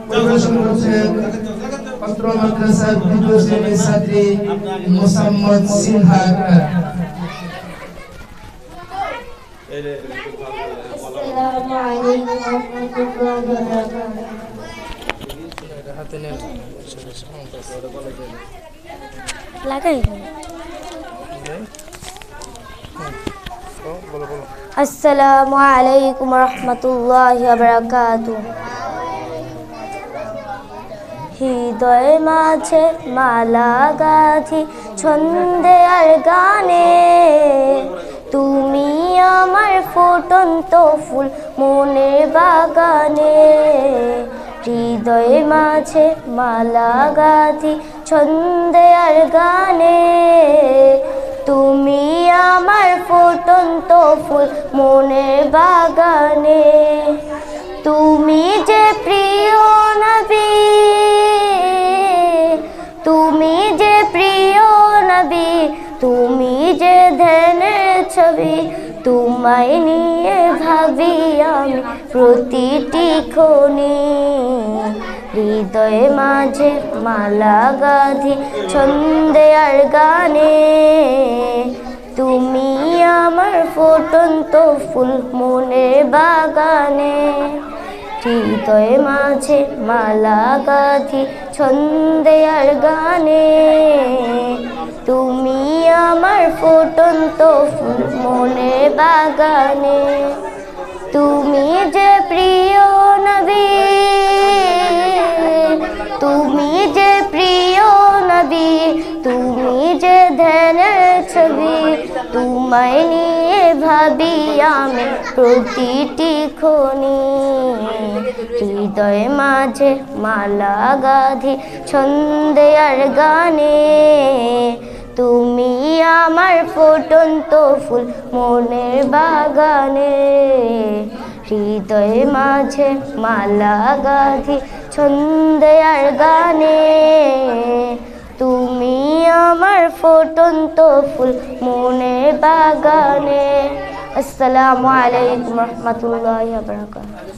পরিবেশন করছেন পত্র মাদ্রাসার দ্বিতীয় শ্রেণীর ছাত্রী মোসাম্মদ সিনহা। আসসালামু আলাইকুম ওয়া রাহমাতুল্লাহি আসসালামু আলাইকুম ওয়া রাহমাতুল্লাহি ওয়া বারাকাতুহু। হৃদয় মাঝে মালা গাঁথি ছন্দে আর গানে, তুমি আমার ফুটন্ত ফুল মনের বাগানে। হৃদয় মাঝে মালা গাঁথি ছন্দে আর গানে, তুমি আমার ফুটন্ত ফুল মনের বাগানে। তুমি যে প্রিয় নবী, তুমি যে প্রিয় নবী, তুমি যে ধ্যানের ছবি, তোমায় নিয়ে ভাবি আমি প্রতিটি ক্ষণে। হৃদয় মাঝে মালা গাঁথি ছন্দে আর গানে, তুমি আমার ফুটন্ত ফুল মনের বাগানে। হৃদয় মাঝে মালা গাঁথি ছন্দে আর গানে, তুমি আমার ফুটন্ত ফুল মনের বাগানে। তুমি যে প্রিয় নবী, তুমি যে প্রিয় নবী, তুমি যে ধ্যানের ছবি, তোমায় নিয়ে ভাবি আমি প্রতিটি ক্ষণে। হৃদয় মাঝে মালা গাঁথি ছন্দে আর গানে, তুমি আমার ফুটন্ত ফুল মনের বাগানে। হৃদয় মাঝে মালা গাঁথি ছন্দে আর গানে, তুমি আমার ফুটন্ত ফুল মনের বাগানে। আসসালামু আলাইকুম ওয়া রাহমাতুল্লাহি ওয়া বারাকাতুহু।